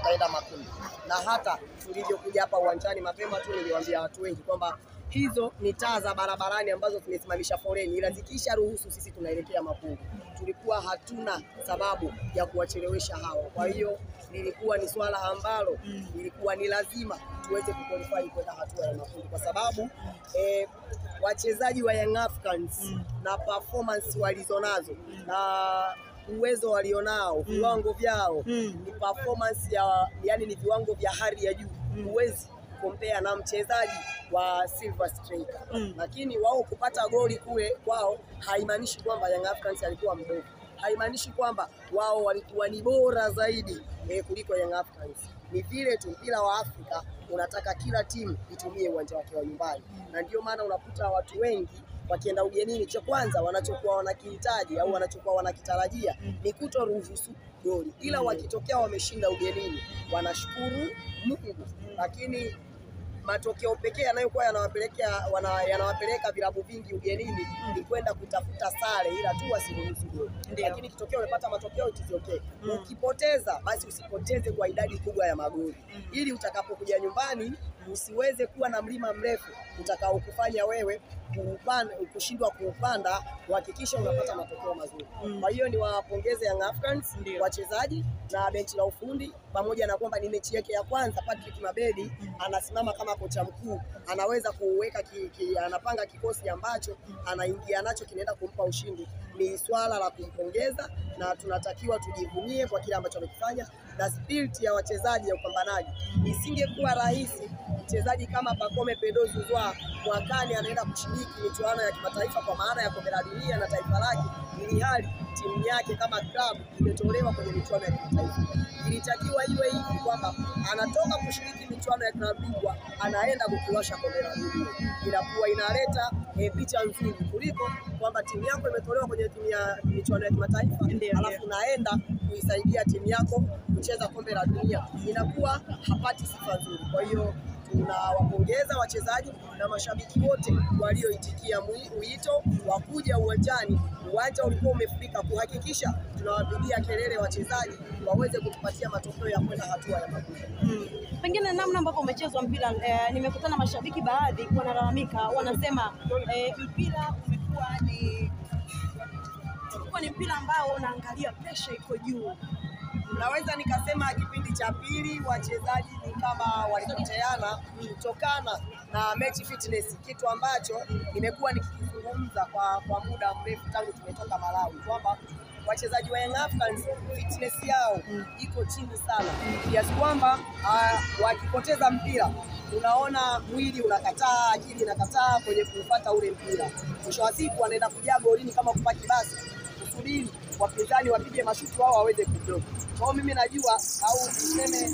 tukaenda makundi. Na hata tulivyokuja hapa uwanjani mapema tu niliwaambia watu wengi kwamba hizo ni taa za barabarani ambazo tumesimamisha foleni, ila zikisha ruhusu sisi tunaelekea makundi. Tulikuwa hatuna sababu ya kuwachelewesha hawa. Kwa hiyo lilikuwa ni swala ambalo lilikuwa ni lazima tuweze kuqualify kwenda hatua ya makundi, kwa sababu wachezaji wa Young Africans na performance walizonazo na uwezo walionao, viwango vyao ni performance yani ni viwango vya hali ya juu. Huwezi compare na mchezaji wa Silver Striker. Lakini wao kupata goli kule kwao haimaanishi kwamba Young Africans alikuwa mbovu. Haimaanishi kwamba wao walikuwa ni bora zaidi kuliko Young Africans. Ni vile tu mpira wa Afrika unataka kila timu itumie uwanja wake wa nyumbani. Na ndio maana unakuta watu wengi wakienda ugenini, cha kwanza wanachokuwa wanakihitaji au wanachokuwa wanakitarajia ni kutoruhusu goli. Ila wakitokea wameshinda ugenini wanashukuru Mungu. Lakini matokeo pekee yanayokuwa yanawapeleka vilabu vingi ugenini ni kwenda kutafuta sare, ila tu wasiruhusu goli. Lakini kitokea umepata matokeo it is okay. Ukipoteza basi usipoteze kwa idadi kubwa ya magoli, ili utakapokuja nyumbani usiweze kuwa na mlima mrefu utakao kufanya wewe kushindwa kuupanda. Uhakikisha unapata matokeo mazuri. Kwa hiyo ni wapongeze Young Africans, wachezaji na benchi la ufundi, pamoja na kwamba ni mechi yake ya kwanza. Patrick Mabedi anasimama kama kocha mkuu, anaweza kuweka anapanga kikosi ambacho anaingia nacho kinaenda kumpa ushindi. Ni swala la kumpongeza na tunatakiwa tujivunie kwa kile ambacho amekifanya, na spirit ya wachezaji ya upambanaji. Isingekuwa rahisi mchezaji kama Pacome Pedro Zouzoua mwakani anaenda kushiriki michuano ya kimataifa kwa maana ya kombe la dunia na taifa lake, ili hali timu yake kama club imetolewa kwenye michuano ya kimataifa. Ilitakiwa iwe hivi kwamba anatoka kushiriki michuano ya klabu bingwa anaenda kukiwasha kombe la dunia. Inakuwa inaleta picha nzuri kuliko kwamba timu yako imetolewa kwenye timu ya michuano ya kimataifa alafu naenda kuisaidia timu yako kucheza kombe la dunia. Inakuwa hapati sifa nzuri. Kwa hiyo tunawapongeza wachezaji na mashabiki wote walioitikia wito wa kuja uwanjani. Uwanja ulikuwa umefika, kuhakikisha tunawapigia kelele wachezaji waweze kutupatia matokeo ya kwenda hatua ya makundi. Pengine namna ambavyo umechezwa mpira, nimekutana mashabiki baadhi wanalalamika, wanasema mpira umekuwa ni mpira ambao unaangalia pressure iko juu. Naweza nikasema kipindi cha pili wachezaji ni kama walipoteana kutokana na match fitness, kitu ambacho nimekuwa nikizungumza kwa muda mrefu tangu tumetoka Malawi, kwamba wachezaji wa Young Africans fitness yao iko chini sana, kiasi kwamba wakipoteza mpira unaona mwili unakataa, akili inakataa kwenye kufuata ule mpira. Mwisho wa siku wanaenda kujaa golini kama kupaki basi, kusubiri wapinzani wapige mashuti wao waweze kublock. Kwa hiyo mimi najua au tuseme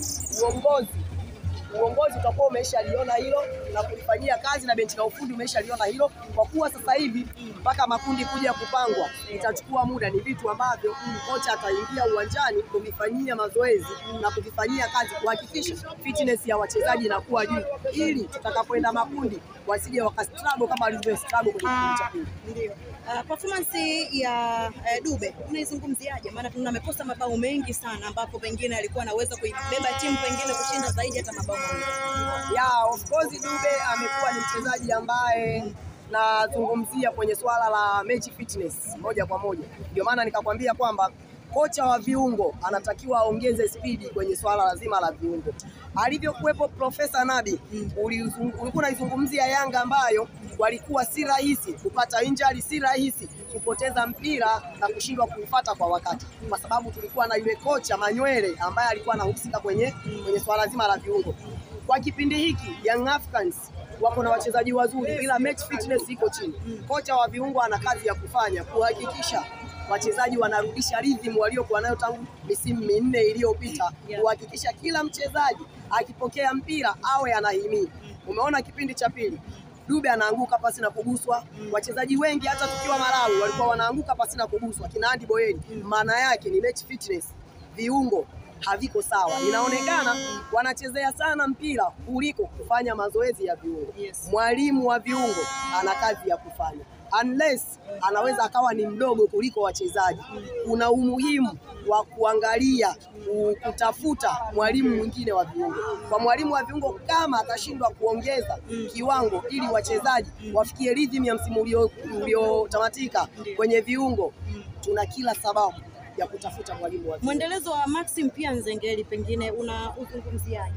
uongozi utakuwa umeshaliona hilo na kulifanyia kazi, na benchi la ufundi umeshaliona hilo, kwa kuwa sasa hivi mpaka makundi kuja kupangwa itachukua muda. Ni vitu ambavyo kocha ataingia uwanjani kuvifanyia mazoezi na kuvifanyia kazi kuhakikisha fitness ya wachezaji inakuwa juu, ili tutakapoenda makundi wasije wakastruggle kama walivyostruggle kwenye kipindi cha pili. Ndio. Performance ya Dube unaizungumziaje? Maana tunamekosa mabao mengi sana ambapo pengine alikuwa anaweza kuibeba timu pengine kushinda zaidi hata mabao mengi. Of course Dube amekuwa ni mchezaji ambaye nazungumzia kwenye swala la match fitness moja kwa moja. Ndio maana nikakwambia kwamba kocha wa viungo anatakiwa aongeze spidi kwenye swala lazima la viungo. Alivyokuwepo Profesa Nabi, ulikuwa unaizungumzia Yanga ambayo walikuwa si rahisi kupata injury, si rahisi kupoteza mpira na kushindwa kuufuata kwa wakati, kwa sababu tulikuwa na yule kocha Manywele ambaye alikuwa anahusika kwenye swala zima la viungo. Kwa kipindi hiki Young Africans wako na wachezaji wazuri, ila match fitness iko chini. Kocha wa viungo ana kazi ya kufanya kuhakikisha wachezaji wanarudisha rhythm waliokuwa nayo tangu misimu minne iliyopita, kuhakikisha kila mchezaji akipokea mpira awe anahimili. Umeona kipindi cha pili Dube anaanguka pasi na kuguswa. Wachezaji wengi hata tukiwa Malawi walikuwa wanaanguka pasi na kuguswa, kina Andy Boyeli. Maana yake ni match fitness, viungo haviko sawa. Inaonekana wanachezea sana mpira kuliko kufanya mazoezi ya viungo. Mwalimu wa viungo ana kazi ya kufanya, unless anaweza akawa ni mdogo kuliko wachezaji. Kuna umuhimu wa kuangalia, kutafuta mwalimu mwingine wa viungo. Kwa mwalimu wa viungo kama atashindwa kuongeza kiwango ili wachezaji wafikie rhythm ya msimu uliotamatika kwenye viungo, tuna kila sababu ya kutafuta mwalimu wa viungo. Mwendelezo wa Maxim pia Nzengeli pengine una uzungumziaje?